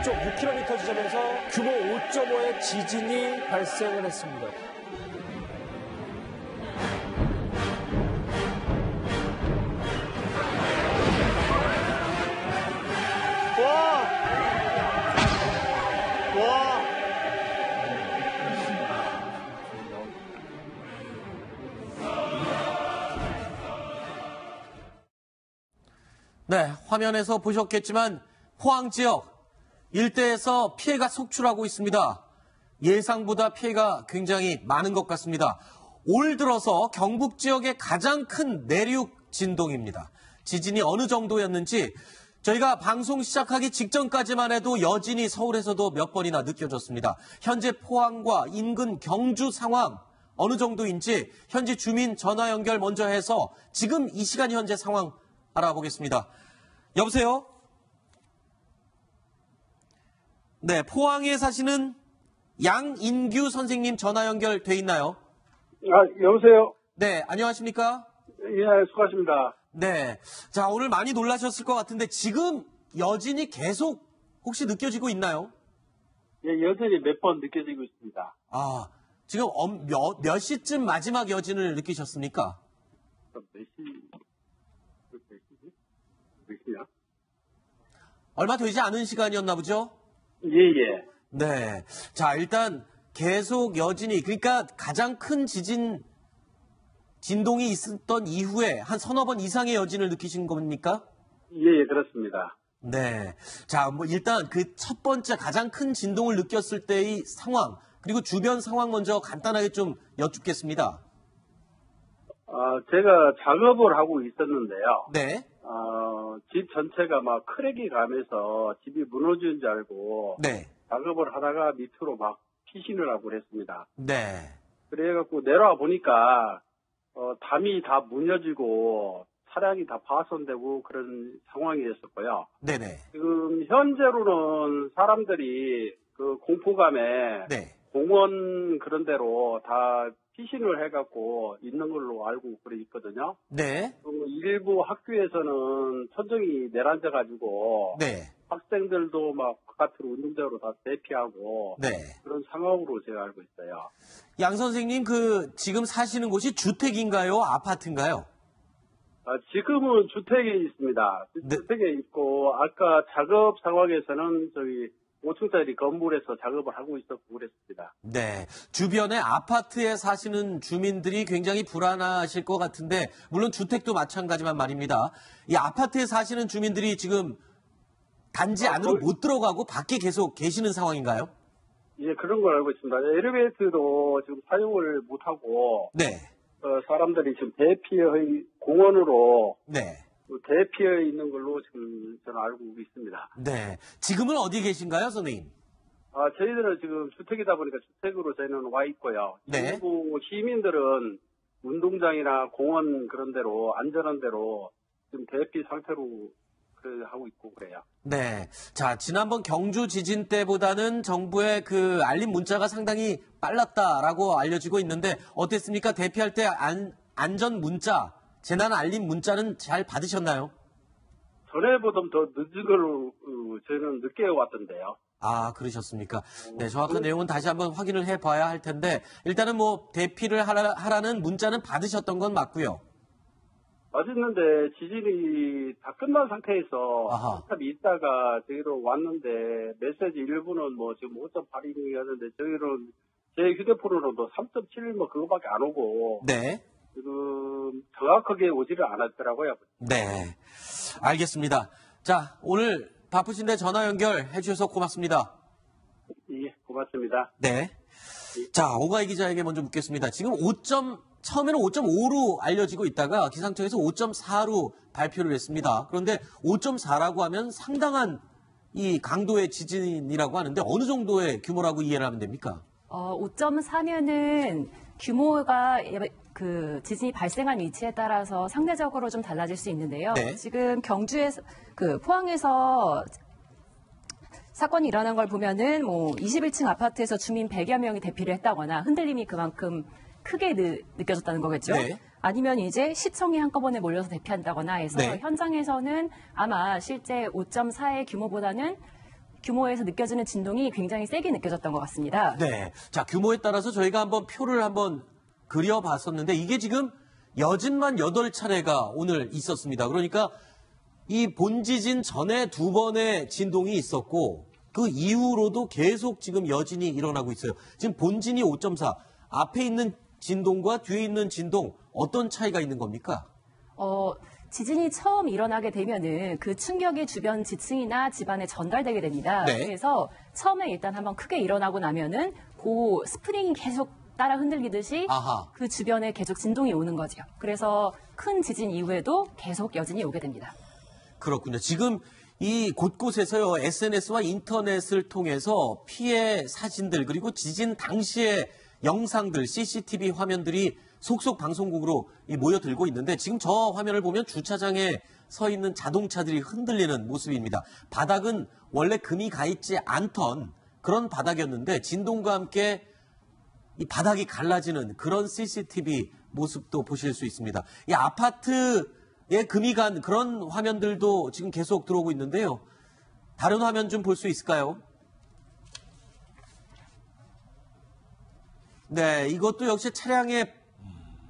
북쪽 6km 지점에서 규모 5.5의 지진이 발생을 했습니다. 네, 화면에서 보셨겠지만 포항 지역 일대에서 피해가 속출하고 있습니다. 예상보다 피해가 굉장히 많은 것 같습니다. 올 들어서 경북 지역의 가장 큰 내륙 진동입니다. 지진이 어느 정도였는지 저희가 방송 시작하기 직전까지만 해도 여진이 서울에서도 몇 번이나 느껴졌습니다. 현재 포항과 인근 경주 상황 어느 정도인지 현지 주민 전화 연결 먼저 해서 지금 이 시간 현재 상황 알아보겠습니다. 여보세요? 네, 포항에 사시는 양인규 선생님 전화 연결돼 있나요? 여보세요? 네, 안녕하십니까? 예, 수고하십니다. 네, 자, 오늘 많이 놀라셨을 것 같은데 지금 여진이 계속 혹시 느껴지고 있나요? 예, 여전히 몇 번 느껴지고 있습니다. 아, 지금 몇 시쯤 마지막 여진을 느끼셨습니까? 몇 시야? 얼마 되지 않은 시간이었나 보죠? 예. 네. 자, 일단 계속 여진이, 그러니까 가장 큰 진동이 있었던 이후에 한 서너 번 이상의 여진을 느끼신 겁니까? 예, 그렇습니다. 네. 자, 뭐 일단 그 첫 번째 가장 큰 진동을 느꼈을 때의 상황, 그리고 주변 상황 먼저 간단하게 좀 여쭙겠습니다. 제가 작업을 하고 있었는데요. 네. 집 전체가 막 크랙이 가면서 집이 무너지는 줄 알고 네. 작업을 하다가 밑으로 막 피신을 하고 그랬습니다. 네. 그래갖고 내려와 보니까 담이 다 무너지고 차량이 다 파손되고 그런 상황이었었고요. 네네. 지금 현재로는 사람들이 그 공포감에 네. 공원 그런 데로 다 피신을 해갖고 있는 걸로 알고 그래 있거든요. 네. 일부 학교에서는 천정이 내려앉아가지고 네. 학생들도 막 바깥으로 운동장으로 다 대피하고 네. 그런 상황으로 제가 알고 있어요. 양 선생님, 지금 사시는 곳이 주택인가요? 아파트인가요? 지금은 주택에 있습니다. 네. 주택에 있고 아까 작업 상황에서는 저희 5층짜리 건물에서 작업을 하고 있었고 그랬습니다. 네. 주변에 아파트에 사시는 주민들이 굉장히 불안하실 것 같은데, 물론 주택도 마찬가지만 말입니다. 이 아파트에 사시는 주민들이 지금 단지 안으로 못 들어가고 밖에 계속 계시는 상황인가요? 예, 그런 걸 알고 있습니다. 엘리베이터도 지금 사용을 못하고, 네. 사람들이 지금 대피의 공원으로 네. 대피해 있는 걸로 지금 저는 알고 있습니다. 네. 지금은 어디 계신가요, 선생님? 저희들은 지금 주택이다 보니까 주택으로 저희는 와 있고요. 네. 일부 시민들은 운동장이나 공원 그런 데로 안전한 데로 지금 대피 상태로 하고 있고 그래요. 네. 자, 지난번 경주 지진 때보다는 정부의 그 알림 문자가 상당히 빨랐다라고 알려지고 있는데 어땠습니까? 대피할 때 안전 문자, 재난 알림 문자는 잘 받으셨나요? 전에보다 더 늦은 걸로 저희는 늦게 왔던데요. 아, 그러셨습니까? 네, 정확한 내용은 다시 한번 확인을 해봐야 할 텐데 일단은 뭐 대피를 하라는 문자는 받으셨던 건 맞고요. 맞았는데 지진이 다 끝난 상태에서 한참 있다가 저희로 왔는데 메시지 일부는 뭐 지금 5.8이었는데 저희는 제 휴대폰으로도 3.7 뭐 그거밖에 안 오고 네. 지금 정확하게 오지를 않았더라고요. 네, 알겠습니다. 자, 오늘 바쁘신데 전화 연결해 주셔서 고맙습니다. 예, 고맙습니다. 네. 자, 오가희 기자에게 먼저 묻겠습니다. 지금 처음에는 5.5로 알려지고 있다가 기상청에서 5.4로 발표를 했습니다. 그런데 5.4라고 하면 상당한 이 강도의 지진이라고 하는데 어느 정도의 규모라고 이해를 하면 됩니까? 5.4면은 규모가 그 지진이 발생한 위치에 따라서 상대적으로 좀 달라질 수 있는데요. 네. 지금 경주에서 포항에서 사건이 일어난 걸 보면은 뭐 21층 아파트에서 주민 100여 명이 대피를 했다거나 흔들림이 그만큼 크게 느껴졌다는 거겠죠. 네. 아니면 이제 시청이 한꺼번에 몰려서 대피한다거나 해서 네. 현장에서는 아마 실제 5.4의 규모보다는 규모에서 느껴지는 진동이 굉장히 세게 느껴졌던 것 같습니다. 네. 자, 규모에 따라서 저희가 한번 표를 한번 그려봤었는데 이게 지금 여진만 8차례가 오늘 있었습니다. 그러니까 이 본지진 전에 2번의 진동이 있었고 그 이후로도 계속 지금 여진이 일어나고 있어요. 지금 본진이 5.4, 앞에 있는 진동과 뒤에 있는 진동 어떤 차이가 있는 겁니까? 지진이 처음 일어나게 되면은 그 충격이 주변 지층이나 집안에 전달되게 됩니다. 네. 그래서 처음에 일단 한번 크게 일어나고 나면은 그 스프링이 계속 따라 흔들리듯이 아하. 그 주변에 계속 진동이 오는 거죠. 그래서 큰 지진 이후에도 계속 여진이 오게 됩니다. 그렇군요. 지금 이 곳곳에서요, SNS와 인터넷을 통해서 피해 사진들, 그리고 지진 당시의 영상들, CCTV 화면들이 속속 방송국으로 모여들고 있는데 지금 저 화면을 보면 주차장에 서 있는 자동차들이 흔들리는 모습입니다. 바닥은 원래 금이 가 있지 않던 그런 바닥이었는데 진동과 함께 이 바닥이 갈라지는 그런 CCTV 모습도 보실 수 있습니다. 이 아파트에 금이 간 그런 화면들도 지금 계속 들어오고 있는데요. 다른 화면 좀 볼 수 있을까요? 네, 이것도 역시 차량에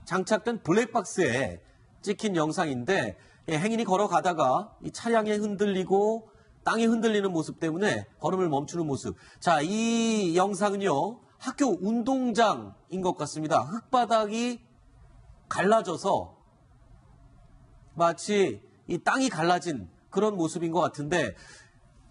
장착된 블랙박스에 찍힌 영상인데 행인이 걸어가다가 이 차량에 흔들리고 땅이 흔들리는 모습 때문에 걸음을 멈추는 모습. 자, 이 영상은요. 학교 운동장인 것 같습니다. 흙바닥이 갈라져서 마치 이 땅이 갈라진 그런 모습인 것 같은데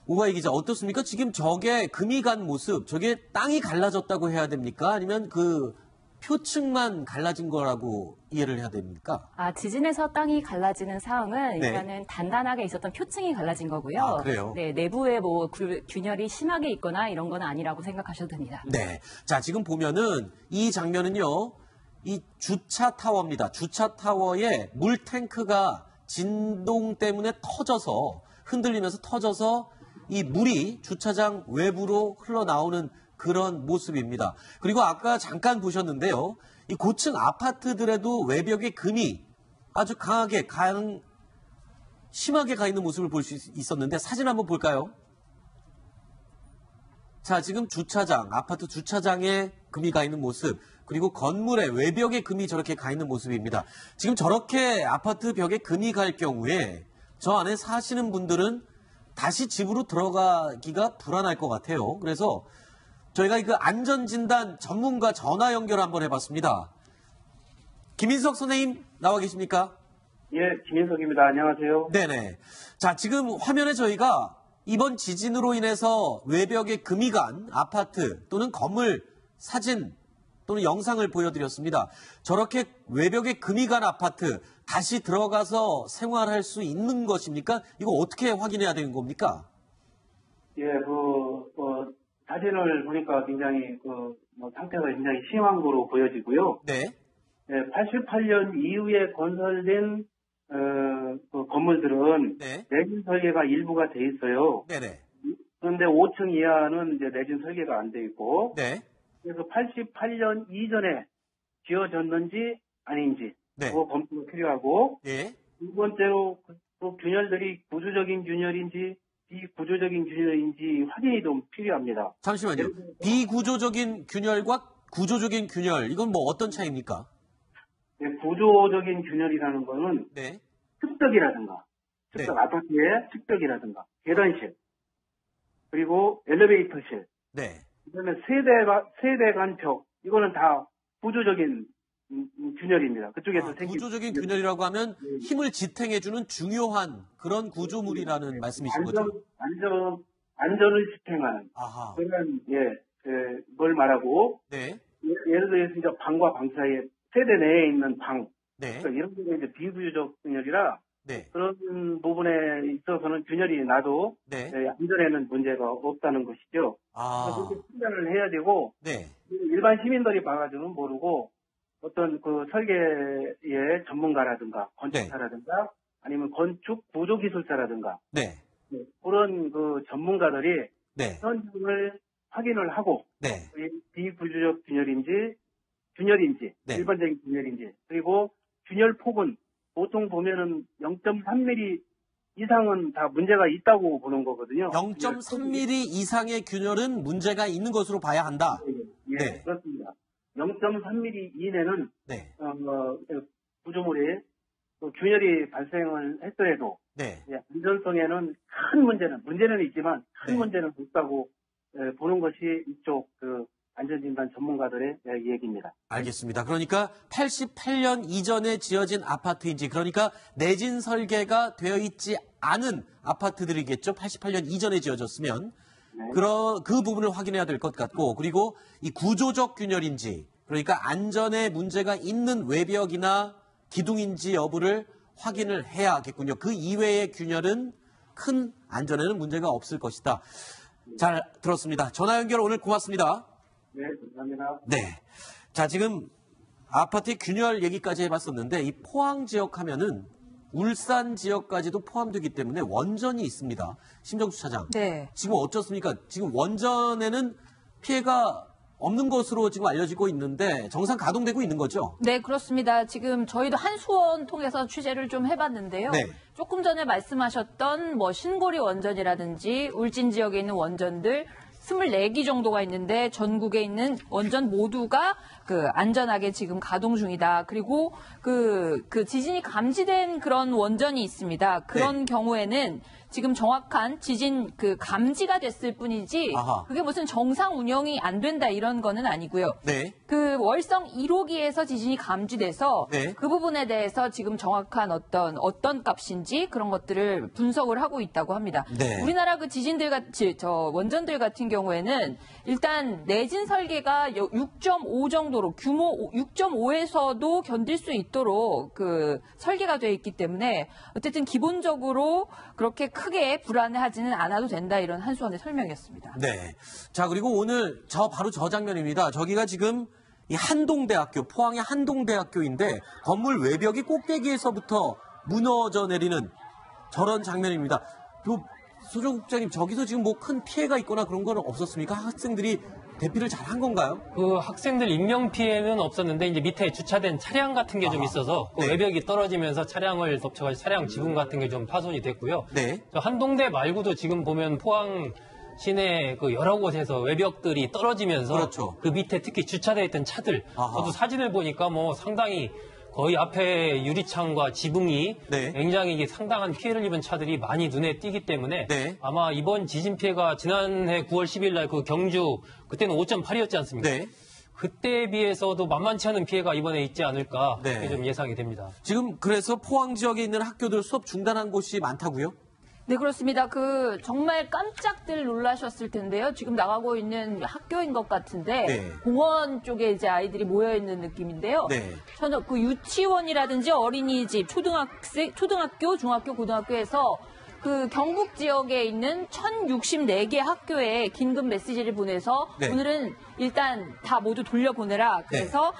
오가희 기자 어떻습니까? 지금 저게 금이 간 모습, 저게 땅이 갈라졌다고 해야 됩니까? 아니면 그 표층만 갈라진 거라고 이해를 해야 됩니까? 지진에서 땅이 갈라지는 상황은 네. 일단은 단단하게 있었던 표층이 갈라진 거고요. 아, 그래요? 네, 내부에 뭐 균열이 심하게 있거나 이런 건 아니라고 생각하셔도 됩니다. 네. 자, 지금 보면은 이 장면은요, 이 주차 타워입니다. 주차 타워에 물 탱크가 진동 때문에 터져서, 흔들리면서 터져서 이 물이 주차장 외부로 흘러나오는 그런 모습입니다. 그리고 아까 잠깐 보셨는데요. 이 고층 아파트들에도 외벽에 금이 아주 심하게 가 있는 모습을 볼 수 있었는데 사진 한번 볼까요? 자, 지금 주차장, 아파트 주차장에 금이 가 있는 모습, 그리고 건물의 외벽에 금이 저렇게 가 있는 모습입니다. 지금 저렇게 아파트 벽에 금이 갈 경우에 저 안에 사시는 분들은 다시 집으로 들어가기가 불안할 것 같아요. 그래서 저희가 그 안전진단 전문가 전화 연결 한번 해봤습니다. 김인석 선생님 나와 계십니까? 예, 김인석입니다. 안녕하세요. 네네. 자, 지금 화면에 저희가 이번 지진으로 인해서 외벽에 금이 간 아파트 또는 건물 사진 또는 영상을 보여드렸습니다. 저렇게 외벽에 금이 간 아파트 다시 들어가서 생활할 수 있는 것입니까? 이거 어떻게 확인해야 되는 겁니까? 예, 사진을 보니까 굉장히 상태가 굉장히 심한 거로 보여지고요. 네. 예, 88년 이후에 건설된 건물들은 네. 내진 설계가 일부가 돼 있어요. 네네. 그런데 5층 이하는 이제 내진 설계가 안 돼 있고, 네. 그래서 88년 이전에 지어졌는지 아닌지 네. 그거 검토가 필요하고, 예. 두 번째로 그 균열들이 구조적인 균열인지 비구조적인 균열인지 확인이 좀 필요합니다. 잠시만요. 비구조적인 균열과 구조적인 균열, 이건 뭐 어떤 차이입니까? 네, 구조적인 균열이라는 거는 네. 습벽이라든가, 네. 아파트의 습벽이라든가, 계단실, 그리고 엘리베이터실, 네. 그다음에 세대 간 벽, 이거는 다 구조적인 균열입니다. 그쪽에서 생긴 구조적인 균열이라고 하면 힘을 지탱해주는 중요한 그런 구조물이라는 말씀이신 거죠? 안전을 지탱하는 아하. 그런 뭘 말하고 네. 예를 들어서 이제 방과 방 사이에 세대 내에 있는 방 네. 그러니까 이런 게 이제 비구조적 균열이라 네. 그런 부분에 있어서는 균열이 나도 네. 안전에는 문제가 없다는 것이죠. 아. 그렇게 판단을 해야 되고 네. 일반 시민들이 봐가지고는 모르고 어떤 그 설계의 전문가라든가 건축사라든가 아니면 건축 구조 기술사라든가 네. 그런 그 전문가들이 네. 현장을 확인을 하고 네. 비구조적 균열인지 네. 일반적인 균열인지 그리고 균열 폭은 보통 보면은 0.3mm 이상은 다 문제가 있다고 보는 거거든요. 0.3mm 이상의 균열은 문제가 있는 것으로 봐야 한다. 예, 네. 그렇습니다. 0.3mm 이내는 네. 구조물에 또 균열이 발생을 했더라도 네. 안전성에는 큰 문제는 있지만 큰 네. 문제는 없다고 보는 것이 이쪽 안전진단 전문가들의 얘기입니다. 알겠습니다. 그러니까 88년 이전에 지어진 아파트인지, 그러니까 내진 설계가 되어 있지 않은 아파트들이겠죠. 88년 이전에 지어졌으면. 네. 그 부분을 확인해야 될 것 같고, 그리고 이 구조적 균열인지, 그러니까 안전에 문제가 있는 외벽이나 기둥인지 여부를 확인을 해야겠군요. 그 이외의 균열은 큰 안전에는 문제가 없을 것이다. 잘 들었습니다. 전화 연결 오늘 고맙습니다. 네, 감사합니다. 네. 자, 지금 아파트의 균열 얘기까지 해봤었는데, 이 포항 지역 하면은 울산 지역까지도 포함되기 때문에 원전이 있습니다. 심정수 차장. 네. 지금 어떻습니까? 지금 원전에는 피해가 없는 것으로 지금 알려지고 있는데 정상 가동되고 있는 거죠? 네, 그렇습니다. 지금 저희도 한수원 통해서 취재를 좀 해봤는데요. 네. 조금 전에 말씀하셨던 신고리 원전이라든지 울진 지역에 있는 원전들 24기 정도가 있는데 전국에 있는 원전 모두가 안전하게 지금 가동 중이다. 그리고 지진이 감지된 그런 원전이 있습니다. 그런 경우에는 지금 정확한 지진 감지가 됐을 뿐이지 아하. 그게 무슨 정상 운영이 안 된다 이런 거는 아니고요. 네. 월성 1호기에서 지진이 감지돼서 네. 그 부분에 대해서 지금 정확한 어떤 값인지 그런 것들을 분석을 하고 있다고 합니다. 네. 우리나라 원전들 같은 경우에는 일단 내진 설계가 6.5 정도로 규모 6.5에서도 견딜 수 있도록 설계가 되어 있기 때문에 어쨌든 기본적으로 그렇게 크게 불안해하지는 않아도 된다 이런 한수원의 설명이었습니다. 네. 자, 그리고 오늘 바로 저 장면입니다. 저기가 지금 이 한동대학교, 포항의 한동대학교인데 건물 외벽이 꼭대기에서부터 무너져 내리는 저런 장면입니다. 소정 국장님, 저기서 지금 큰 피해가 있거나 그런 건 없었습니까? 학생들이 대피를 잘 한 건가요? 학생들 인명 피해는 없었는데 이제 밑에 주차된 차량 같은 게 좀 있어서 네. 외벽이 떨어지면서 차량을 덮쳐가지고 차량 지붕 같은 게 좀 파손이 됐고요. 네. 저 한동대 말고도 지금 보면 포항 시내 여러 곳에서 외벽들이 떨어지면서 그렇죠. 그 밑에 특히 주차되어 있던 차들, 아하. 저도 사진을 보니까 상당히 거의 앞에 유리창과 지붕이 네. 굉장히 상당한 피해를 입은 차들이 많이 눈에 띄기 때문에 네. 아마 이번 지진 피해가 지난해 9월 10일 날 경주 그때는 5.8이었지 않습니까? 네. 그때에 비해서도 만만치 않은 피해가 이번에 있지 않을까 네. 그렇게 좀 예상이 됩니다. 지금 그래서 포항 지역에 있는 학교들 수업 중단한 곳이 많다고요? 네, 그렇습니다. 정말 깜짝들 놀라셨을 텐데요. 지금 나가고 있는 학교인 것 같은데, 네. 공원 쪽에 이제 아이들이 모여있는 느낌인데요. 네. 저는 유치원이라든지 어린이집, 초등학교, 중학교, 고등학교에서 경북 지역에 있는 1064개 학교에 긴급 메시지를 보내서 네. 오늘은 일단 다 모두 돌려보내라. 그래서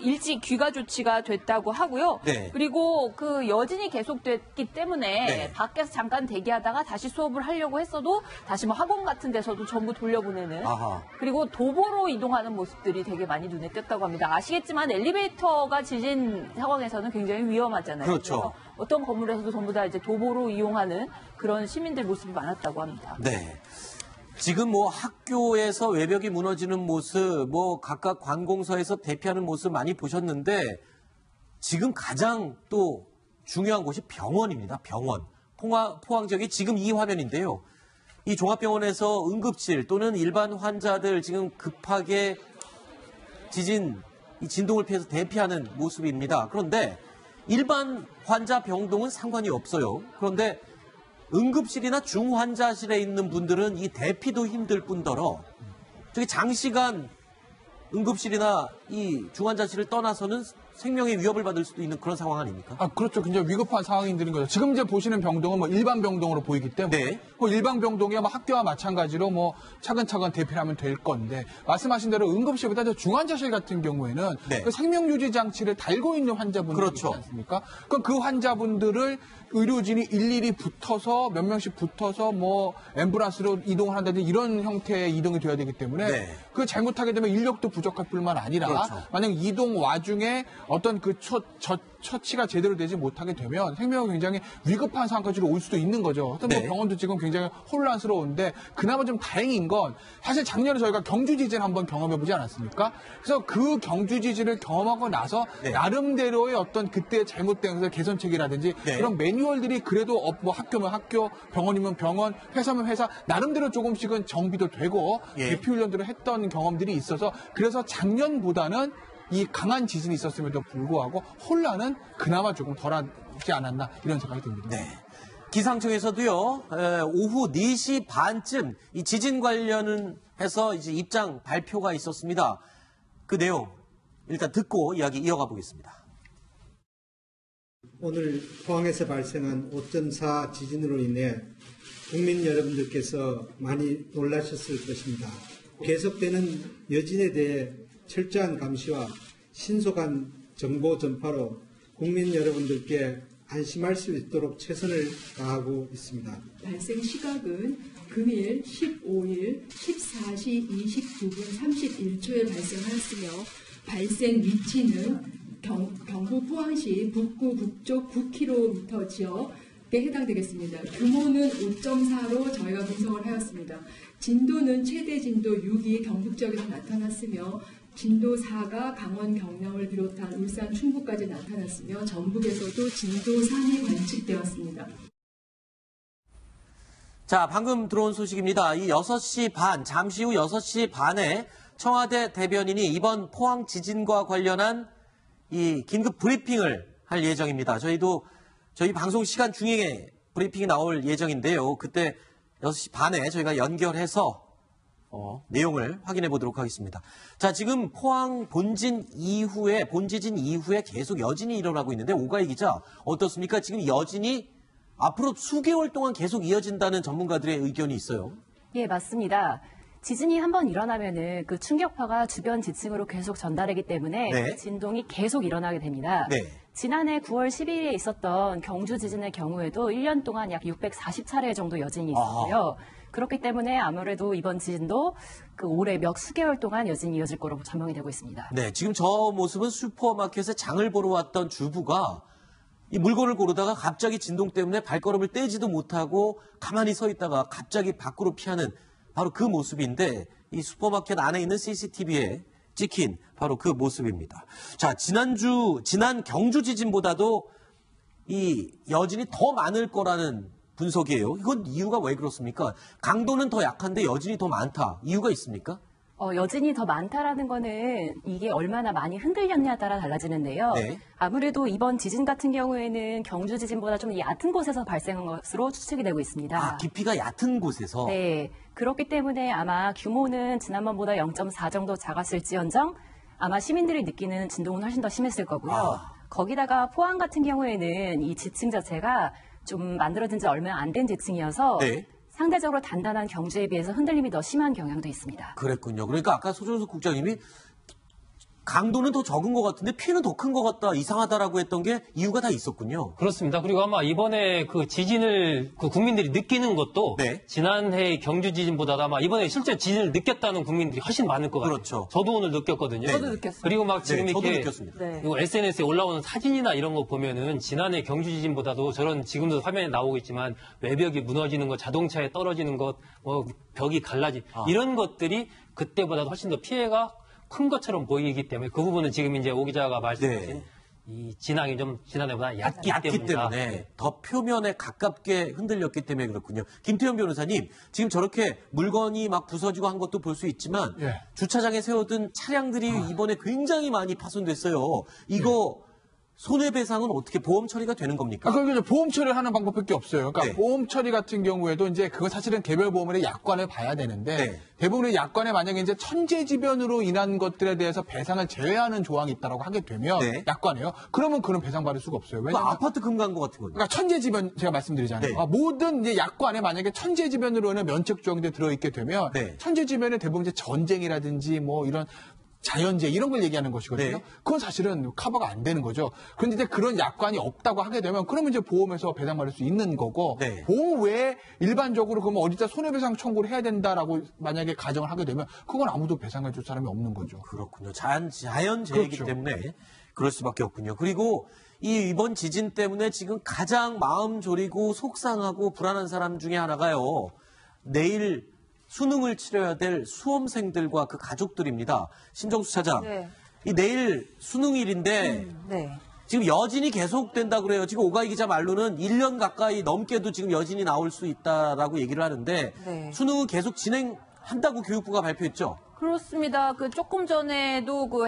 일찍 귀가 조치가 됐다고 하고요. 네. 그리고 여진이 계속됐기 때문에 네. 밖에서 잠깐 대기하다가 다시 수업을 하려고 했어도 다시 학원 같은 데서도 전부 돌려보내는. 아하. 그리고 도보로 이동하는 모습들이 되게 많이 눈에 띄었다고 합니다. 아시겠지만 엘리베이터가 지진 상황에서는 굉장히 위험하잖아요. 그렇죠. 그래서 어떤 건물에서도 전부 다 이제 도보로 이용하는 그런 시민들 모습이 많았다고 합니다. 네. 지금 학교에서 외벽이 무너지는 모습, 각각 관공서에서 대피하는 모습 많이 보셨는데 지금 가장 또 중요한 곳이 병원입니다. 병원. 포항 지역이 지금 이 화면인데요. 이 종합병원에서 응급실 또는 일반 환자들 지금 급하게 이 진동을 피해서 대피하는 모습입니다. 그런데 일반 환자 병동은 상관이 없어요. 그런데 응급실이나 중환자실에 있는 분들은 이 대피도 힘들 뿐더러 저기 장시간 응급실이나 이 중환자실을 떠나서는 생명의 위협을 받을 수도 있는 그런 상황 아닙니까? 그렇죠. 굉장히 위급한 상황이 되는 거죠. 지금 이제 보시는 병동은 일반 병동으로 보이기 때문에 네. 일반 병동이 학교와 마찬가지로 차근차근 대피를 하면 될 건데 말씀하신 대로 응급실보다 저 중환자실 같은 경우에는 네. 생명유지 장치를 달고 있는 환자분들이 그렇죠. 있지 않습니까? 그럼 그 환자분들을 의료진이 일일이 붙어서 몇 명씩 붙어서 앰뷸런스로 이동을 한다든지 이런 형태의 이동이 돼야 되기 때문에 네. 그 잘못하게 되면 인력도 부족할 뿐만 아니라 그렇죠. 만약 이동 와중에 어떤 처치가 제대로 되지 못하게 되면 생명이 굉장히 위급한 상황까지 올 수도 있는 거죠. 그래서 뭐 병원도 지금 굉장히 혼란스러운데 그나마 좀 다행인 건 사실 작년에 저희가 경주 지진 한번 경험해보지 않았습니까? 그래서 그 경주 지진을 경험하고 나서 나름대로의 어떤 그때 잘못된 것을 개선책이라든지 그런 매뉴얼들이 그래도 뭐 학교면 학교, 병원이면 병원, 회사면 회사 나름대로 조금씩은 정비도 되고 대피 훈련들을 했던 경험들이 있어서 그래서 작년보다는 이 강한 지진이 있었음에도 불구하고 혼란은 그나마 조금 덜하지 않았나 이런 생각이 듭니다. 네. 기상청에서도요, 오후 4시 반쯤 이 지진 관련해서 이제 입장 발표가 있었습니다. 그 내용 일단 듣고 이야기 이어가 보겠습니다. 오늘 포항에서 발생한 5.4 지진으로 인해 국민 여러분들께서 많이 놀라셨을 것입니다. 계속되는 여진에 대해 철저한 감시와 신속한 정보 전파로 국민 여러분들께 안심할 수 있도록 최선을 다하고 있습니다. 발생 시각은 금일 15일 14시 29분 31초에 발생하였으며 발생 위치는 경북 포항시 북구 북쪽 9km 지역에 해당되겠습니다. 규모는 5.4로 저희가 분석을 하였습니다. 진도는 최대 진도 6이 경북 지역에서 나타났으며 진도 4가 강원 경남을 비롯한 울산 충북까지 나타났으며 전북에서도 진도 3이 관측되었습니다. 자, 방금 들어온 소식입니다. 이 6시 반, 잠시 후 6시 반에 청와대 대변인이 이번 포항 지진과 관련한 이 긴급 브리핑을 할 예정입니다. 저희 방송 시간 중에 브리핑이 나올 예정인데요. 그때 6시 반에 저희가 연결해서 내용을 확인해 보도록 하겠습니다. 자, 지금 포항 본지진 이후에 계속 여진이 일어나고 있는데 오가희 기자 어떻습니까? 지금 여진이 앞으로 수개월 동안 계속 이어진다는 전문가들의 의견이 있어요. 예, 맞습니다. 지진이 한번 일어나면은 그 충격파가 주변 지층으로 계속 전달되기 때문에 그 진동이 계속 일어나게 됩니다. 지난해 9월 12일에 있었던 경주 지진의 경우에도 1년 동안 약 640차례 정도 여진이 있었고요. 그렇기 때문에 아무래도 이번 지진도 그 올해 몇 수개월 동안 여진이 이어질 거로 전망이 되고 있습니다. 네, 지금 저 모습은 슈퍼마켓에 장을 보러 왔던 주부가 이 물건을 고르다가 갑자기 진동 때문에 발걸음을 떼지도 못하고 가만히 서 있다가 갑자기 밖으로 피하는 바로 그 모습인데 이 슈퍼마켓 안에 있는 CCTV에 찍힌 바로 그 모습입니다. 자, 지난 경주 지진보다도 이 여진이 더 많을 거라는 분석이에요. 이건 이유가 왜 그렇습니까? 강도는 더 약한데 여진이 더 많다. 이유가 있습니까? 여진이 더 많다라는 거는 이게 얼마나 많이 흔들렸냐에 따라 달라지는데요. 아무래도 이번 지진 같은 경우에는 경주 지진보다 좀 얕은 곳에서 발생한 것으로 추측이 되고 있습니다. 아, 깊이가 얕은 곳에서? 네. 그렇기 때문에 아마 규모는 지난번보다 0.4 정도 작았을지언정 아마 시민들이 느끼는 진동은 훨씬 더 심했을 거고요. 거기다가 포항 같은 경우에는 이 지층 자체가 좀 만들어진 지 얼마 안 된 지층이어서 상대적으로 단단한 경주에 비해서 흔들림이 더 심한 경향도 있습니다. 그랬군요. 그러니까 아까 소정석 국장님이 강도는 더 적은 것 같은데 피해는 더 큰 것 같다, 이상하다라고 했던 게 이유가 다 있었군요. 그렇습니다. 그리고 아마 이번에 그 지진을 그 국민들이 느끼는 것도 지난해 경주 지진보다도 아마 이번에 실제 지진을 느꼈다는 국민들이 훨씬 많을 것 같아요. 그렇죠. 저도 오늘 느꼈거든요. 저도 느꼈어요. 그리고 막 지금 저도 이렇게 느꼈습니다. SNS에 올라오는 사진이나 이런 거 보면은 지난해 경주 지진보다도 저런 지금도 화면에 나오고 있지만 외벽이 무너지는 것, 자동차에 떨어지는 것, 뭐 벽이 갈라지 이런 것들이 그때보다도 훨씬 더 피해가 큰 것처럼 보이기 때문에 그 부분은 지금 이제 오 기자가 말씀하신 이 진앙이 좀 지난해보다 얕기 때문에 더 표면에 가깝게 흔들렸기 때문에 그렇군요. 김태현 변호사님, 지금 저렇게 물건이 막 부서지고 한 것도 볼 수 있지만 주차장에 세워둔 차량들이 이번에 굉장히 많이 파손됐어요. 이거 손해배상은 어떻게 보험 처리가 되는 겁니까? 그러니까 보험 처리를 하는 방법밖에 없어요. 그러니까 보험 처리 같은 경우에도 이제 그거 사실은 개별 보험의 약관을 봐야 되는데 대부분의 약관에 만약에 이제 천재지변으로 인한 것들에 대해서 배상을 제외하는 조항이 있다라고 하게 되면 약관에요. 그러면 그는 배상받을 수가 없어요. 왜냐면 아파트 금광고 같은 거죠. 그러니까 천재지변 제가 말씀드리잖아요. 모든 이제 약관에 만약에 천재지변으로는 면책 조항들이 들어있게 되면 천재지변에 대부분 이제 전쟁이라든지 뭐 이런 자연재해 이런 걸 얘기하는 것이거든요. 그건 사실은 커버가 안 되는 거죠. 그런데 이제 그런 약관이 없다고 하게 되면 그러면 이제 보험에서 배상받을 수 있는 거고 보험 외에 일반적으로 그러면 어디다 손해배상 청구를 해야 된다라고 만약에 가정을 하게 되면 그건 아무도 배상해 줄 사람이 없는 거죠. 그렇군요. 자연재해이기 때문에 그럴 수밖에 없군요. 그리고 이번 지진 때문에 지금 가장 마음 졸이고 속상하고 불안한 사람 중에 하나가요. 내일 수능을 치러야 될 수험생들과 그 가족들입니다. 신정수 차장, 네. 이 내일 수능일인데 네. 지금 여진이 계속된다 그래요. 지금 오가희 기자 말로는 1년 가까이 넘게도 지금 여진이 나올 수 있다라고 얘기를 하는데 네. 수능은 계속 진행한다고 교육부가 발표했죠. 그렇습니다. 그 조금 전에도 그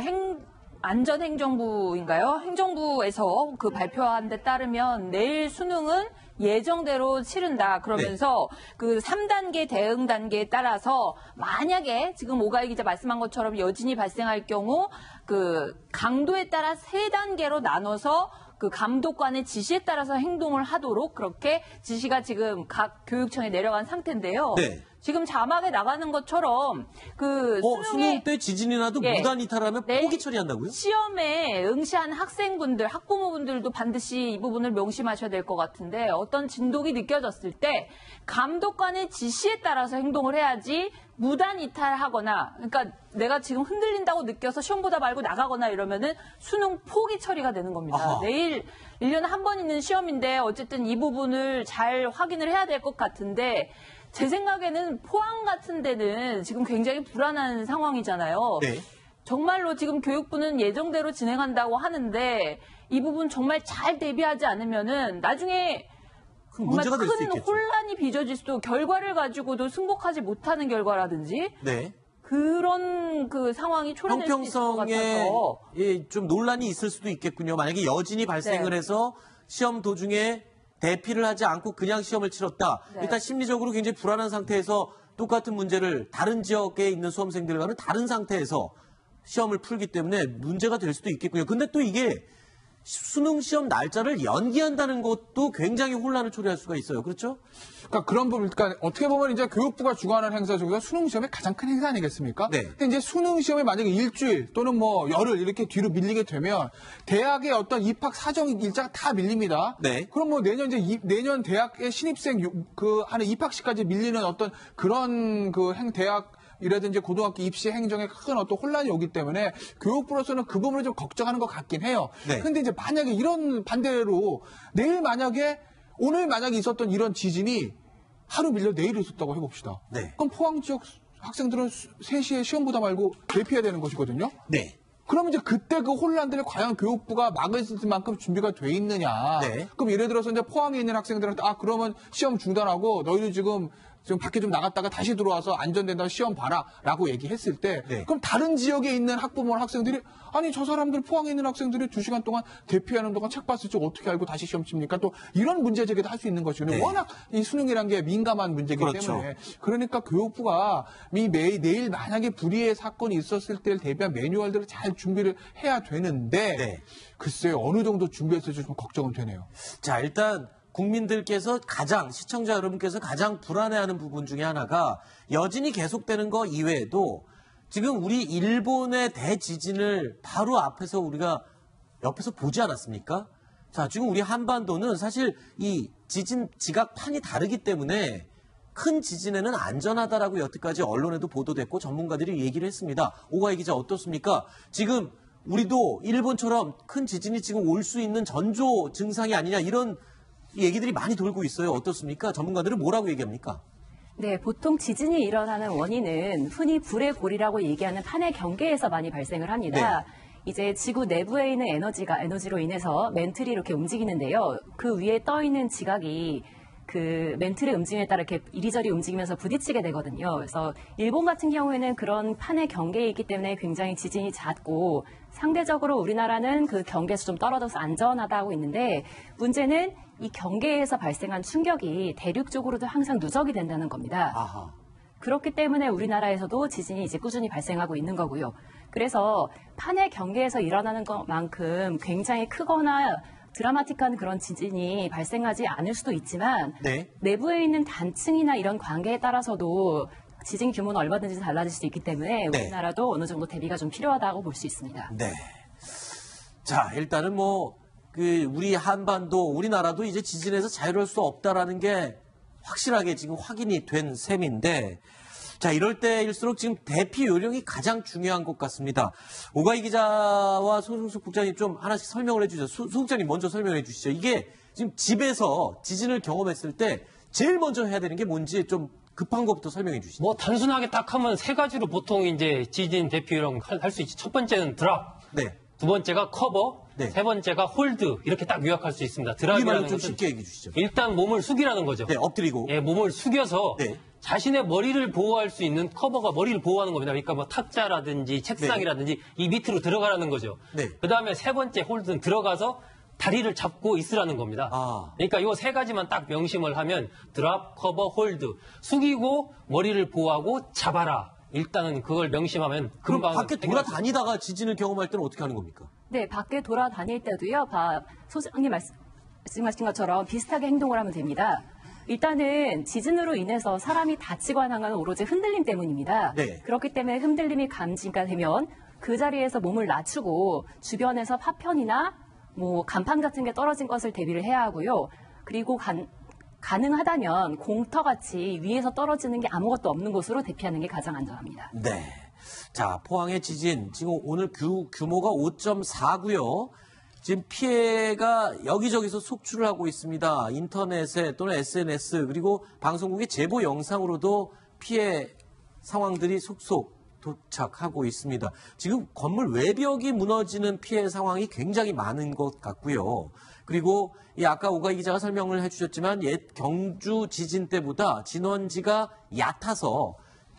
안전행정부인가요? 행정부에서 그 발표한 데 따르면 내일 수능은 예정대로 치른다. 그러면서 그 3단계 대응 단계에 따라서 만약에 지금 오가희 기자 말씀한 것처럼 여진이 발생할 경우 그 강도에 따라 3단계로 나눠서 그 감독관의 지시에 따라서 행동을 하도록 그렇게 지시가 지금 각 교육청에 내려간 상태인데요. 네. 지금 자막에 나가는 것처럼 그 수능 때 지진이 나도 예. 무단 이탈하면 네. 포기 처리한다고요? 시험에 응시한 학생분들, 학부모분들도 반드시 이 부분을 명심하셔야 될 것 같은데 어떤 진동이 느껴졌을 때 감독관의 지시에 따라서 행동을 해야지 무단 이탈하거나 그러니까 내가 지금 흔들린다고 느껴서 시험보다 말고 나가거나 이러면은 수능 포기 처리가 되는 겁니다. 아하. 내일 1년에 한 번 있는 시험인데 어쨌든 이 부분을 잘 확인을 해야 될 것 같은데 제 생각에는 포항 같은 데는 지금 굉장히 불안한 상황이잖아요. 네. 정말로 지금 교육부는 예정대로 진행한다고 하는데 이 부분 정말 잘 대비하지 않으면은 나중에 정말 문제가 될 수 큰 있겠죠. 혼란이 빚어질 수도 결과를 가지고도 승복하지 못하는 결과라든지 네. 그런 그 상황이 초래될 수 있을 것 형평성에 같아서 예, 좀 논란이 있을 수도 있겠군요. 만약에 여진이 발생을 네. 해서 시험 도중에 대피를 하지 않고 그냥 시험을 치렀다. 네. 일단 심리적으로 굉장히 불안한 상태에서 똑같은 문제를 다른 지역에 있는 수험생들과는 다른 상태에서 시험을 풀기 때문에 문제가 될 수도 있겠군요. 근데 또 이게 수능 시험 날짜를 연기한다는 것도 굉장히 혼란을 초래할 수가 있어요. 그렇죠? 그러니까 그런 부분, 그러니까 어떻게 보면 이제 교육부가 주관하는 행사 중에서 수능 시험의 가장 큰 행사 아니겠습니까? 네. 근데 이제 수능 시험이 만약에 일주일 또는 뭐 열흘 이렇게 뒤로 밀리게 되면 대학의 어떤 입학 사정 일자가 다 밀립니다. 네. 그럼 뭐 내년 이제 내년 대학의 신입생 하는 입학식까지 밀리는 어떤 그런 그 대학 이라든지 고등학교 입시 행정에 큰 어떤 혼란이 오기 때문에 교육부로서는 그 부분을 좀 걱정하는 것 같긴 해요. 네. 근데 이제 만약에 이런 반대로 오늘 만약에 있었던 이런 지진이 하루 밀려 내일 있었다고 해봅시다. 네. 그럼 포항 지역 학생들은 3시에 시험보다 말고 대피해야 되는 것이거든요. 네. 그러면 이제 그때 그 혼란들을 과연 교육부가 막을 만큼 준비가 돼 있느냐. 네. 그럼 예를 들어서 이제 포항에 있는 학생들한테 그러면 시험 중단하고 너희들 지금 밖에 좀 나갔다가 다시 들어와서 안전된다고 시험 봐라 라고 얘기했을 때 네. 그럼 다른 지역에 있는 학부모나 학생들이 아니 저 사람들 포항에 있는 학생들이 2시간 동안 대피하는 동안 책 봤을 줄 어떻게 알고 다시 시험 칩니까? 또 이런 문제 제기도 할 수 있는 것이거든요. 네. 워낙 이 수능이란 게 민감한 문제이기 그렇죠. 때문에 그러니까 교육부가 내일 만약에 불의의 사건이 있었을 때를 대비한 매뉴얼들을 잘 준비를 해야 되는데 네. 글쎄요 어느 정도 준비했을지 좀 걱정은 되네요. 자, 일단 국민들께서 시청자 여러분께서 가장 불안해하는 부분 중에 하나가 여진이 계속되는 거 이외에도 지금 우리 일본의 대지진을 바로 앞에서 우리가 옆에서 보지 않았습니까? 자, 지금 우리 한반도는 사실 이 지진 지각판이 다르기 때문에 큰 지진에는 안전하다라고 여태까지 언론에도 보도됐고 전문가들이 얘기를 했습니다. 오가희 기자 어떻습니까? 지금 우리도 일본처럼 큰 지진이 지금 올 수 있는 전조 증상이 아니냐 이런 얘기들이 많이 돌고 있어요. 어떻습니까? 전문가들은 뭐라고 얘기합니까? 네, 보통 지진이 일어나는 원인은 흔히 불의 골이라고 얘기하는 판의 경계에서 많이 발생을 합니다. 이제 지구 내부에 있는 에너지로 인해서 멘틀이 이렇게 움직이는데요. 그 위에 떠 있는 지각이 그 멘틀의 움직임에 따라 이렇게 이리저리 움직이면서 부딪히게 되거든요. 그래서 일본 같은 경우에는 그런 판의 경계에 있기 때문에 굉장히 지진이 잦고 상대적으로 우리나라는 그 경계에서 좀 떨어져서 안전하다고 있는데 문제는 이 경계에서 발생한 충격이 대륙 쪽으로도 항상 누적이 된다는 겁니다. 아하. 그렇기 때문에 우리나라에서도 지진이 이제 꾸준히 발생하고 있는 거고요. 그래서 판의 경계에서 일어나는 것만큼 굉장히 크거나 드라마틱한 그런 지진이 발생하지 않을 수도 있지만 네. 내부에 있는 단층이나 이런 관계에 따라서도 지진 규모는 얼마든지 달라질 수 있기 때문에 네. 우리나라도 어느 정도 대비가 좀 필요하다고 볼 수 있습니다. 네. 자, 일단은 우리 한반도, 우리나라도 이제 지진에서 자유로울 수 없다라는 게 확실하게 지금 확인이 된 셈인데, 자, 이럴 때일수록 지금 대피 요령이 가장 중요한 것 같습니다. 오가희 기자와 손승숙 국장님 좀 하나씩 설명을 해주죠. 소 국장님 먼저 설명해 주시죠. 이게 지금 집에서 지진을 경험했을 때 제일 먼저 해야 되는 게 뭔지 좀 급한 것부터 설명해 주시죠. 뭐 단순하게 딱 하면 세 가지로 보통 이제 지진 대피 요령 할 수 있지. 첫 번째는 드랍. 네. 두 번째가 커버. 네. 세 번째가 홀드. 이렇게 딱 요약할 수 있습니다. 이 드랍이라는 말로 좀 것은 쉽게 얘기해 주시죠. 일단 몸을 숙이라는 거죠. 네, 엎드리고. 예, 몸을 숙여서 네. 자신의 머리를 보호할 수 있는 커버가 머리를 보호하는 겁니다. 그러니까 뭐 탁자라든지 책상이라든지 이 밑으로 들어가라는 거죠. 네. 그다음에 세 번째 홀드는 들어가서 다리를 잡고 있으라는 겁니다. 아. 그러니까 이 세 가지만 딱 명심을 하면 드랍, 커버, 홀드. 숙이고 머리를 보호하고 잡아라. 일단은 그걸 명심하면 그럼 금방 밖에 해결- 돌아다니다가 지진을 경험할 때는 어떻게 하는 겁니까? 네, 밖에 돌아다닐 때도요, 소장님 말씀하신 것처럼 비슷하게 행동을 하면 됩니다. 일단은 지진으로 인해서 사람이 다치거나 하는 건 오로지 흔들림 때문입니다. 네. 그렇기 때문에 흔들림이 감지가 되면 그 자리에서 몸을 낮추고 주변에서 파편이나 뭐 간판 같은 게 떨어진 것을 대비를 해야 하고요. 그리고 가능하다면 공터같이 위에서 떨어지는 게 아무것도 없는 곳으로 대피하는 게 가장 안전합니다. 네. 자, 포항의 지진 지금 오늘 규모가 5.4고요. 지금 피해가 여기저기서 속출을 하고 있습니다. 인터넷에 또는 SNS 그리고 방송국의 제보 영상으로도 피해 상황들이 속속 도착하고 있습니다. 지금 건물 외벽이 무너지는 피해 상황이 굉장히 많은 것 같고요. 그리고 이 아까 오가희 기자가 설명을 해주셨지만 옛 경주 지진 때보다 진원지가 얕아서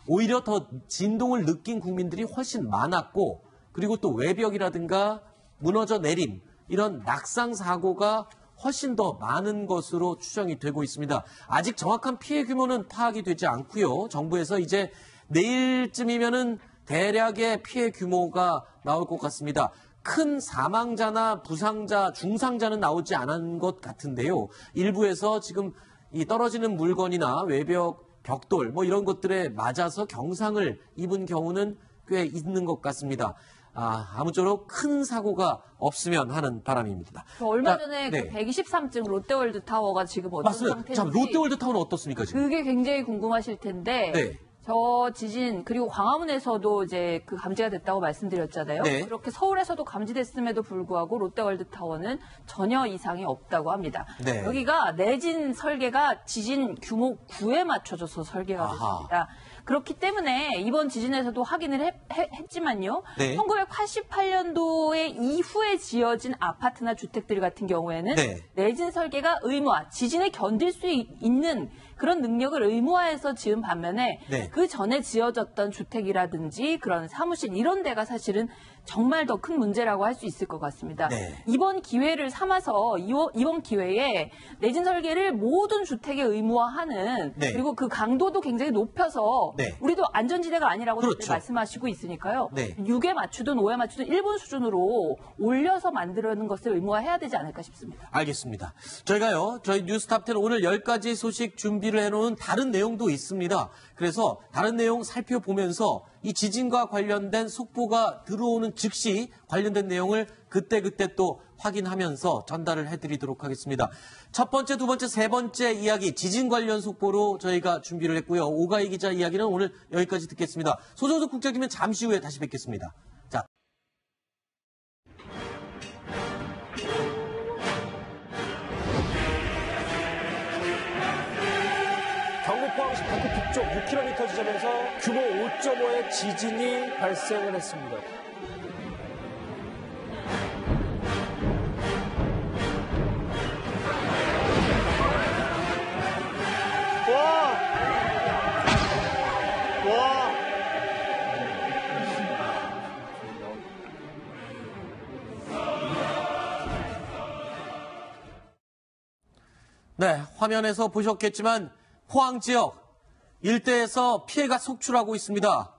오히려 더 진동을 느낀 국민들이 훨씬 많았고 그리고 또 외벽이라든가 무너져 내림 이런 낙상 사고가 훨씬 더 많은 것으로 추정이 되고 있습니다. 아직 정확한 피해 규모는 파악이 되지 않고요. 정부에서 이제 내일쯤이면은 대략의 피해 규모가 나올 것 같습니다. 큰 사망자나 부상자, 중상자는 나오지 않은 것 같은데요. 일부에서 지금 이 떨어지는 물건이나 외벽, 벽돌 뭐 이런 것들에 맞아서 경상을 입은 경우는 꽤 있는 것 같습니다. 아무쪼록 큰 사고가 없으면 하는 바람입니다. 얼마 전에 네. 그 123층 롯데월드 타워가 지금 어떤 맞습니다. 상태인지 자, 롯데월드 타워는 어떻습니까 지금? 그게 굉장히 궁금하실 텐데 네. 저 지진 그리고 광화문에서도 이제 그 감지가 됐다고 말씀드렸잖아요. 네. 이렇게 서울에서도 감지됐음에도 불구하고 롯데월드 타워는 전혀 이상이 없다고 합니다. 네. 여기가 내진 설계가 지진 규모 9에 맞춰져서 설계가 아하. 됐습니다. 그렇기 때문에 이번 지진에서도 확인을 했지만요. 네. 1988년도에 이후에 지어진 아파트나 주택들 같은 경우에는 네. 내진 설계가 의무화, 지진에 견딜 수 있는 그런 능력을 의무화해서 지은 반면에 네. 그 전에 지어졌던 주택이라든지 그런 사무실 이런 데가 사실은 정말 더 큰 문제라고 할 수 있을 것 같습니다. 네. 이번 기회를 삼아서 이번 기회에 내진 설계를 모든 주택에 의무화하는 네. 그리고 그 강도도 굉장히 높여서 네. 우리도 안전지대가 아니라고 그렇죠. 말씀하시고 있으니까요. 네. 6에 맞추든 5에 맞추든 1분 수준으로 올려서 만들어는 것을 의무화해야 되지 않을까 싶습니다. 알겠습니다. 저희가요, 저희 뉴스탑10 오늘 10가지 소식 준비를 해놓은 다른 내용도 있습니다. 그래서 다른 내용 살펴보면서 이 지진과 관련된 속보가 들어오는 즉시 관련된 내용을 그때그때 또 확인하면서 전달을 해드리도록 하겠습니다. 첫 번째, 두 번째, 세 번째 이야기 지진 관련 속보로 저희가 준비를 했고요. 오가희 기자 이야기는 오늘 여기까지 듣겠습니다. 소정숙 국장님은 잠시 후에 다시 뵙겠습니다. 자. 경북 포항시 북구 북쪽 6km 지점에서 규모 5.5의 지진이 발생을 했습니다. 네, 화면에서 보셨겠지만 포항 지역 일대에서 피해가 속출하고 있습니다.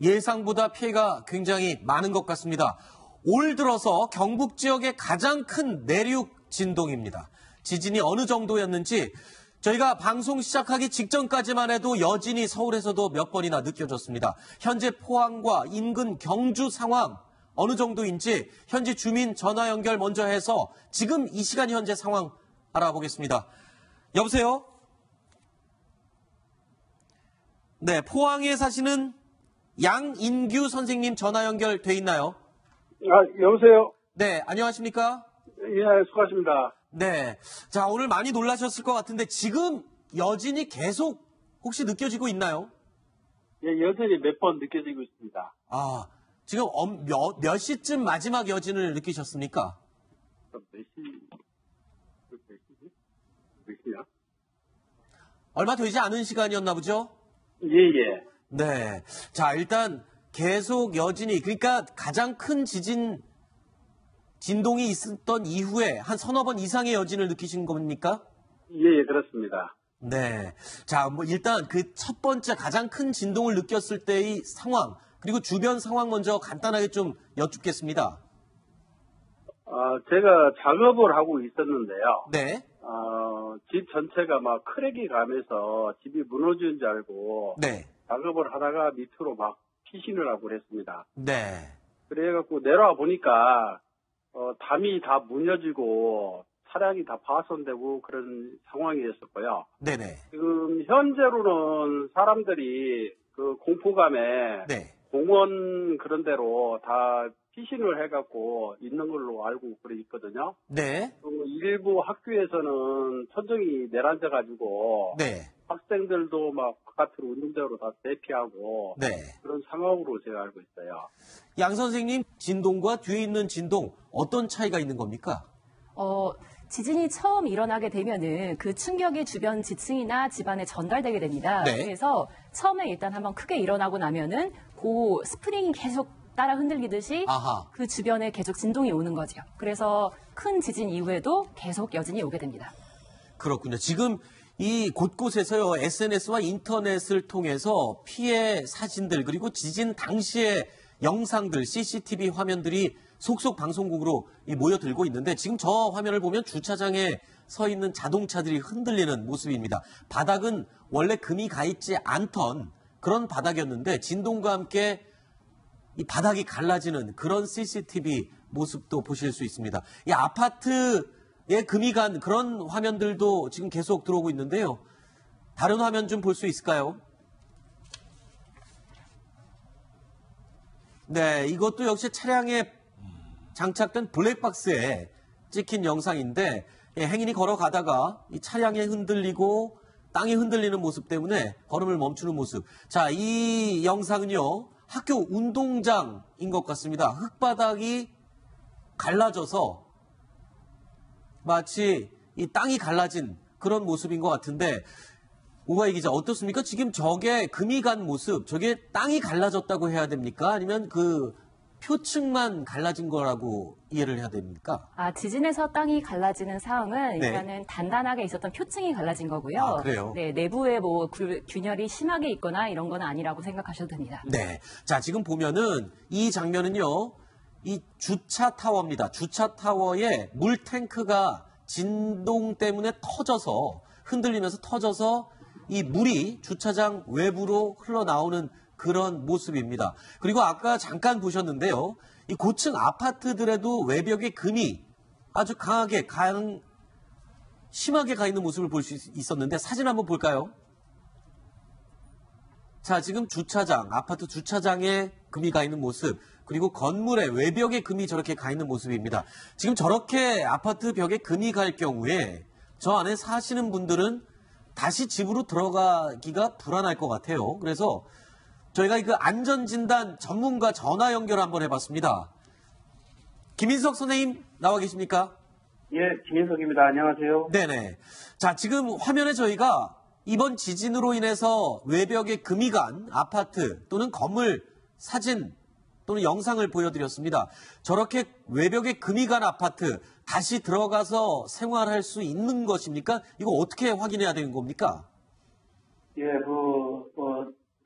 예상보다 피해가 굉장히 많은 것 같습니다. 올 들어서 경북 지역의 가장 큰 내륙 진동입니다. 지진이 어느 정도였는지 저희가 방송 시작하기 직전까지만 해도 여진이 서울에서도 몇 번이나 느껴졌습니다. 현재 포항과 인근 경주 상황 어느 정도인지 현지 주민 전화 연결 먼저 해서 지금 이 시간 현재 상황 알아보겠습니다. 여보세요? 네, 포항에 사시는 양인규 선생님 전화 연결돼 있나요? 여보세요? 네, 안녕하십니까? 예, 수고하십니다. 네. 자, 오늘 많이 놀라셨을 것 같은데 지금 여진이 계속 혹시 느껴지고 있나요? 예, 여전히 몇 번 느껴지고 있습니다. 아, 지금 몇 시쯤 마지막 여진을 느끼셨습니까? 몇 시야? 얼마 되지 않은 시간이었나 보죠? 예. 네. 자, 일단 계속 여진이, 그러니까 가장 큰 진동이 있었던 이후에 한 서너 번 이상의 여진을 느끼신 겁니까? 예, 그렇습니다. 네. 자, 뭐 일단 그 첫 번째 가장 큰 진동을 느꼈을 때의 상황, 그리고 주변 상황 먼저 간단하게 좀 여쭙겠습니다. 제가 작업을 하고 있었는데요. 네. 집 전체가 막 크랙이 가면서 집이 무너지는 줄 알고 네. 작업을 하다가 밑으로 막 피신을 하고 그랬습니다. 네. 그래갖고 내려와 보니까 담이 다 무너지고 차량이 다 파손되고 그런 상황이었었고요. 네네. 지금 현재로는 사람들이 그 공포감에 네. 공원 그런 데로 다 피신을 해갖고 있는 걸로 알고 그래 있거든요. 네. 일부 학교에서는 천정이 내려앉아가지고 네. 학생들도 막 바깥으로 운동장으로 다 대피하고 네. 그런 상황으로 제가 알고 있어요. 양 선생님, 진동과 뒤에 있는 진동 어떤 차이가 있는 겁니까? 지진이 처음 일어나게 되면은 그 충격이 주변 지층이나 집안에 전달되게 됩니다. 네. 그래서 처음에 일단 한번 크게 일어나고 나면은 그 스프링이 계속 따라 흔들리듯이 아하. 그 주변에 계속 진동이 오는 거죠. 그래서 큰 지진 이후에도 계속 여진이 오게 됩니다. 그렇군요. 지금 이 곳곳에서요, SNS와 인터넷을 통해서 피해 사진들, 그리고 지진 당시의 영상들, CCTV 화면들이 속속 방송국으로 모여들고 있는데, 지금 저 화면을 보면 주차장에 서 있는 자동차들이 흔들리는 모습입니다. 바닥은 원래 금이 가 있지 않던 그런 바닥이었는데, 진동과 함께 이 바닥이 갈라지는 그런 CCTV 모습도 보실 수 있습니다. 이 아파트에 금이 간 그런 화면들도 지금 계속 들어오고 있는데요. 다른 화면 좀 볼 수 있을까요? 네, 이것도 역시 차량에 장착된 블랙박스에 찍힌 영상인데, 행인이 걸어가다가 이 차량에 흔들리고 땅이 흔들리는 모습 때문에 걸음을 멈추는 모습. 자, 이 영상은요, 학교 운동장인 것 같습니다. 흙바닥이 갈라져서 마치 이 땅이 갈라진 그런 모습인 것 같은데, 오가희 기자, 어떻습니까? 지금 저게 금이 간 모습, 저게 땅이 갈라졌다고 해야 됩니까? 아니면 그 표층만 갈라진 거라고 이해를 해야 됩니까? 지진에서 땅이 갈라지는 상황은 네. 일단은 단단하게 있었던 표층이 갈라진 거고요. 아, 그래요? 네, 내부에 뭐 균열이 심하게 있거나 이런 건 아니라고 생각하셔도 됩니다. 네. 자, 지금 보면은 이 장면은요, 이 주차 타워입니다. 주차 타워에 물 탱크가 진동 때문에 터져서, 흔들리면서 터져서 이 물이 주차장 외부로 흘러나오는 그런 모습입니다. 그리고 아까 잠깐 보셨는데요. 이 고층 아파트들에도 외벽에 금이 아주 심하게 가 있는 모습을 볼 수 있었는데, 사진 한번 볼까요? 자, 지금 주차장, 아파트 주차장에 금이 가 있는 모습, 그리고 건물의 외벽에 금이 저렇게 가 있는 모습입니다. 지금 저렇게 아파트 벽에 금이 갈 경우에 저 안에 사시는 분들은 다시 집으로 들어가기가 불안할 것 같아요. 그래서 저희가 그 안전진단 전문가 전화 연결 한번 해봤습니다. 김인석 선생님 나와 계십니까? 예, 김인석입니다. 안녕하세요. 네네. 자, 지금 화면에 저희가 이번 지진으로 인해서 외벽에 금이 간 아파트 또는 건물 사진 또는 영상을 보여드렸습니다. 저렇게 외벽에 금이 간 아파트 다시 들어가서 생활할 수 있는 것입니까? 이거 어떻게 확인해야 되는 겁니까? 예,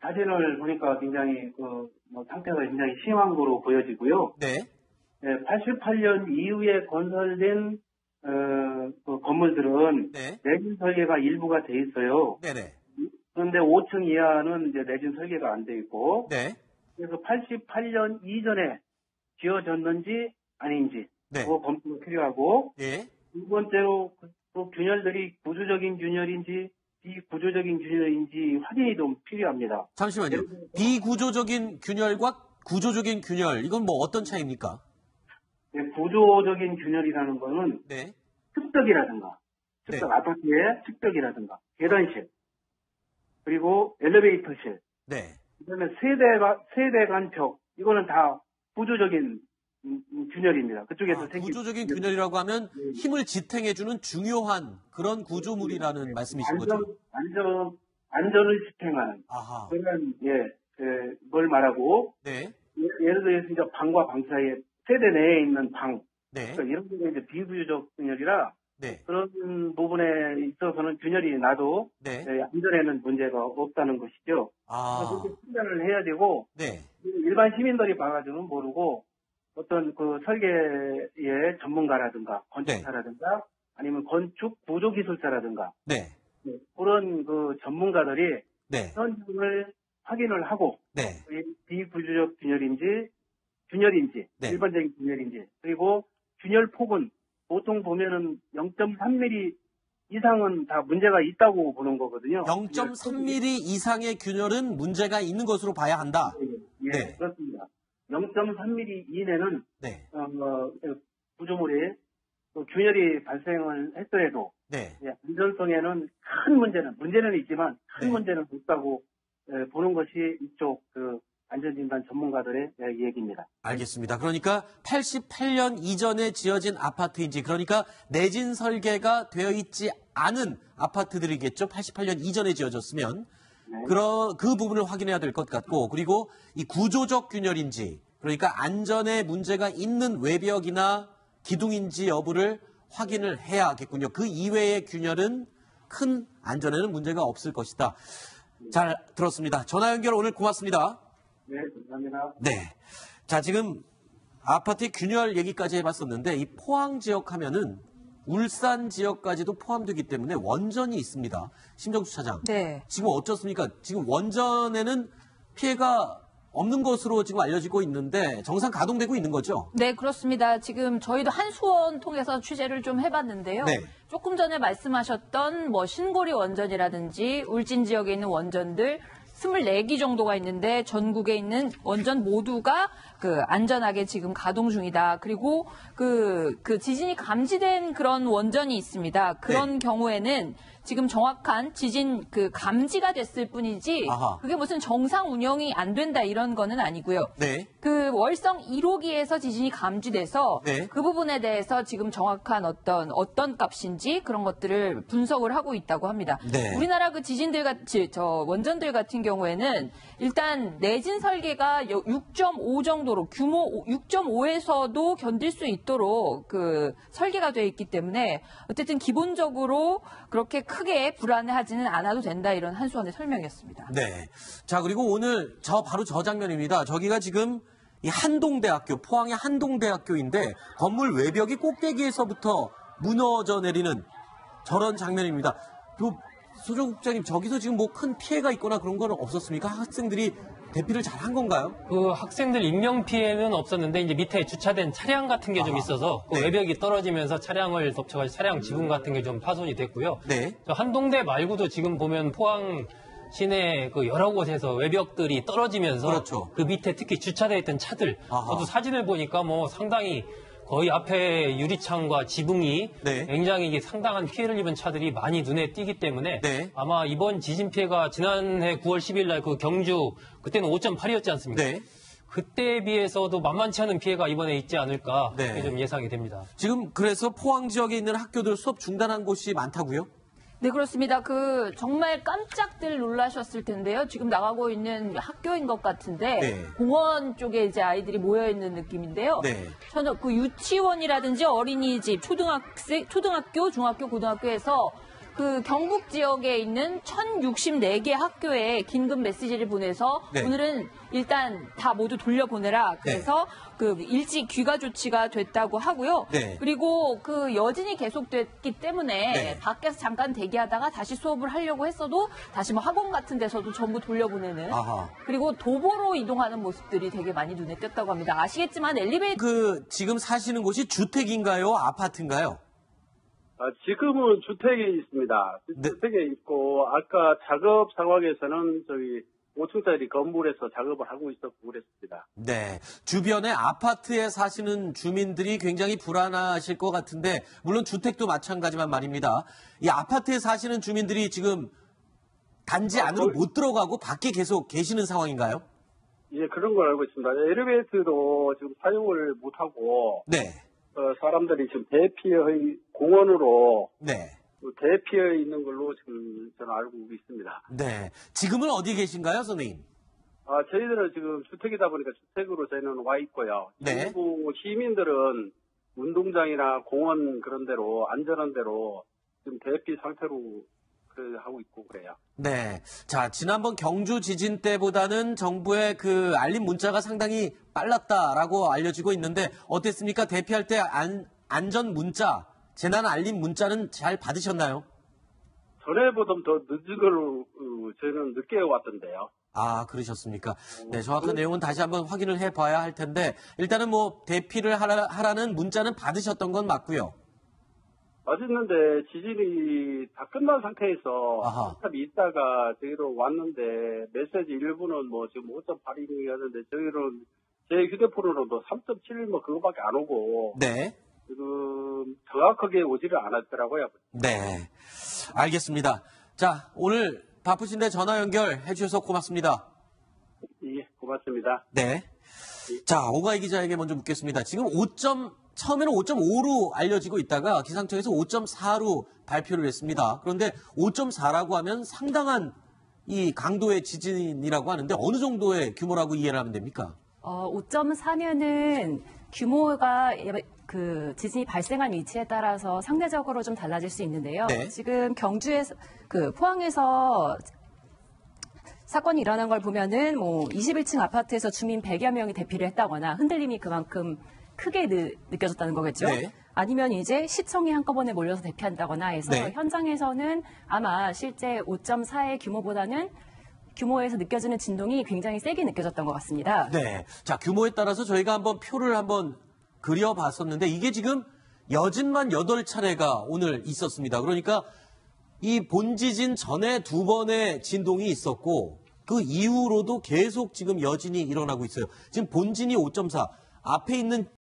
사진을 보니까 굉장히 상태가 굉장히 심한 거로 보여지고요. 네. 예, 88년 이후에 건설된 건물들은 네. 내진 설계가 일부가 돼 있어요. 네네. 그런데 5층 이하는 이제 내진 설계가 안 돼 있고, 네. 그래서 88년 이전에 지어졌는지 아닌지 네. 그거 검토가 필요하고, 예. 두 번째로 그 균열들이 구조적인 균열인지 비구조적인 균열인지 확인이 좀 필요합니다. 잠시만요. 비구조적인 균열과 구조적인 균열, 이건 뭐 어떤 차이입니까? 네, 구조적인 균열이라는 거는 네. 습벽이라든가, 아파트의 습벽이라든가, 계단실, 그리고 엘리베이터실, 네. 그다음에 세대 간 벽, 이거는 다 구조적인 균열입니다. 그쪽에서 생긴 구조적인 균열이라고 하면 힘을 지탱해주는 중요한 그런 구조물이라는 말씀이신 거죠? 안전을 지탱하는 아하. 그런 뭘 말하고 네. 예를 들어서 이제 방과 방 사이에 세대 내에 있는 방 네. 그러니까 이런 게 이제 비구조적 균열이라 네. 그런 부분에 있어서는 균열이 나도 네. 안전에는 문제가 없다는 것이죠. 그렇게 판단을 해야 되고 네. 일반 시민들이 봐가지고는 모르고 어떤 그 설계의 전문가라든가 건축사라든가 아니면 건축 구조기술사라든가 네. 그런 그 전문가들이 네. 현장을 확인을 하고 네. 비구조적 균열인지 네. 일반적인 균열인지 그리고 균열 폭은 보통 보면은 0.3mm 이상은 다 문제가 있다고 보는 거거든요. 0.3mm 이상의 균열은 문제가 있는 것으로 봐야 한다. 예, 네. 그렇습니다. 0.3mm 이내는 네. 구조물이 균열이 발생을 했더라도 네. 안전성에는 큰 문제는 있지만 큰 네. 문제는 없다고 보는 것이 이쪽 안전진단 전문가들의 얘기입니다. 알겠습니다. 그러니까 88년 이전에 지어진 아파트인지, 그러니까 내진 설계가 되어 있지 않은 아파트들이겠죠. 88년 이전에 지어졌으면. 네. 그 부분을 확인해야 될 것 같고, 그리고 이 구조적 균열인지, 그러니까 안전에 문제가 있는 외벽이나 기둥인지 여부를 확인을 해야 하겠군요. 그 이외의 균열은 큰 안전에는 문제가 없을 것이다. 잘 들었습니다. 전화 연결 오늘 고맙습니다. 네, 감사합니다. 네. 자, 지금 아파트의 균열 얘기까지 해봤었는데, 이 포항 지역 하면은 울산 지역까지도 포함되기 때문에 원전이 있습니다. 심정수 차장. 네. 지금 어떻습니까? 지금 원전에는 피해가 없는 것으로 지금 알려지고 있는데 정상 가동되고 있는 거죠? 네, 그렇습니다. 지금 저희도 한수원 통해서 취재를 좀 해봤는데요. 네. 조금 전에 말씀하셨던 신고리 원전이라든지 울진 지역에 있는 원전들 24기 정도가 있는데 전국에 있는 원전 모두가 안전하게 지금 가동 중이다. 그리고 그 지진이 감지된 그런 원전이 있습니다. 그런 경우에는 지금 정확한 지진 감지가 됐을 뿐이지 아하. 그게 무슨 정상 운영이 안 된다 이런 거는 아니고요. 네. 월성 1호기에서 지진이 감지돼서 네. 그 부분에 대해서 지금 정확한 어떤 값인지 그런 것들을 분석을 하고 있다고 합니다. 네. 우리나라 원전들 같은 경우에는 일단 내진 설계가 6.5 정도로 규모 6.5에서도 견딜 수 있도록 설계가 되어 있기 때문에 어쨌든 기본적으로 그렇게 크게 불안해하지는 않아도 된다 이런 한수원의 설명이었습니다. 네. 자, 그리고 오늘 바로 저 장면입니다. 저기가 지금 이 한동대학교, 포항의 한동대학교인데 건물 외벽이 꼭대기에서부터 무너져 내리는 저런 장면입니다. 소정 국장님, 저기서 지금 뭐 큰 피해가 있거나 그런 건 없었습니까? 학생들이 대피를 잘 한 건가요? 학생들 인명 피해는 없었는데 이제 밑에 주차된 차량 같은 게 좀 있어서 네. 외벽이 떨어지면서 차량을 덮쳐가지고 차량 지붕 같은 게 좀 파손이 됐고요. 네. 저 한동대 말고도 지금 보면 포항 시내 여러 곳에서 외벽들이 떨어지면서 그렇죠. 그 밑에 특히 주차되어 있던 차들 저도 사진을 보니까 상당히 거의 앞에 유리창과 지붕이 네. 굉장히 상당한 피해를 입은 차들이 많이 눈에 띄기 때문에 네. 아마 이번 지진 피해가 지난해 9월 10일 날 경주 그때는 5.8이었지 않습니까? 네. 그때에 비해서도 만만치 않은 피해가 이번에 있지 않을까 네. 그렇게 좀 예상이 됩니다. 지금 그래서 포항 지역에 있는 학교들 수업 중단한 곳이 많다고요? 네, 그렇습니다. 정말 깜짝들 놀라셨을 텐데요. 지금 나가고 있는 학교인 것 같은데, 네. 공원 쪽에 이제 아이들이 모여있는 느낌인데요. 네. 저는 유치원이라든지 어린이집, 초등학교, 중학교, 고등학교에서 경북 지역에 있는 1064개 학교에 긴급 메시지를 보내서 네. 오늘은 일단 다 모두 돌려보내라. 그래서 일찍 귀가 조치가 됐다고 하고요. 네. 그리고 여진이 계속됐기 때문에 네. 밖에서 잠깐 대기하다가 다시 수업을 하려고 했어도 다시 학원 같은 데서도 전부 돌려보내는 아하. 그리고 도보로 이동하는 모습들이 되게 많이 눈에 띄었다고 합니다. 아시겠지만 엘리베이터 지금 사시는 곳이 주택인가요? 아파트인가요? 지금은 주택에 있습니다. 네. 주택에 있고, 아까 작업 상황에서는 저희 5층짜리 건물에서 작업을 하고 있었고 그랬습니다. 네. 주변에 아파트에 사시는 주민들이 굉장히 불안하실 것 같은데, 물론 주택도 마찬가지만 말입니다. 이 아파트에 사시는 주민들이 지금 단지 안으로 못 들어가고 밖에 계속 계시는 상황인가요? 예, 그런 걸 알고 있습니다. 엘리베이터도 지금 사용을 못하고, 네. 사람들이 지금 대피의 공원으로 네. 대피해 있는 걸로 지금 저는 알고 있습니다. 네. 지금은 어디 계신가요, 선생님? 저희들은 지금 주택이다 보니까 주택으로 저희는 와 있고요. 네. 일부 시민들은 운동장이나 공원 그런 데로 안전한 데로 지금 대피 상태로 하고 있고 그래요. 네. 자, 지난번 경주 지진 때보다는 정부의 그 알림 문자가 상당히 빨랐다라고 알려지고 있는데 어땠습니까? 대피할 때 안전 문자, 재난 알림 문자는 잘 받으셨나요? 전에보다 더 늦은 걸로 저희는 늦게 왔던데요. 아, 그러셨습니까? 네, 정확한 내용은 다시 한번 확인을 해봐야 할 텐데 일단은 뭐 대피를 하라는 문자는 받으셨던 건 맞고요. 맞았는데 지진이 다 끝난 상태에서 한참 있다가 저희로 왔는데 메시지 일부는 뭐 지금 5.8이었는데 저희는 제 휴대폰으로도 3.7 뭐 그거밖에 안 오고 네. 지금 정확하게 오지를 않았더라고요. 네, 알겠습니다. 자, 오늘 바쁘신데 전화 연결해 주셔서 고맙습니다. 예, 고맙습니다. 네. 자, 오가희 기자에게 먼저 묻겠습니다. 지금 처음에는 5.5로 알려지고 있다가 기상청에서 5.4로 발표를 했습니다. 그런데 5.4라고 하면 상당한 이 강도의 지진이라고 하는데 어느 정도의 규모라고 이해를 하면 됩니까? 5.4면은 규모가 그 지진이 발생한 위치에 따라서 상대적으로 좀 달라질 수 있는데요. 네. 지금 경주에서 포항에서 사건이 일어난 걸 보면은 뭐 21층 아파트에서 주민 100여 명이 대피를 했다거나 흔들림이 그만큼 크게 느껴졌다는 거겠죠. 네. 아니면 이제 시청이 한꺼번에 몰려서 대피한다거나 해서 네. 현장에서는 아마 실제 5.4의 규모에서 느껴지는 진동이 굉장히 세게 느껴졌던 것 같습니다. 네. 자, 규모에 따라서 저희가 한번 표를 한번 그려봤었는데 이게 지금 여진만 8차례가 오늘 있었습니다. 그러니까 이 본지진 전에 2번의 진동이 있었고 그 이후로도 계속 지금 여진이 일어나고 있어요. 지금 본진이 5.4, 앞에 있는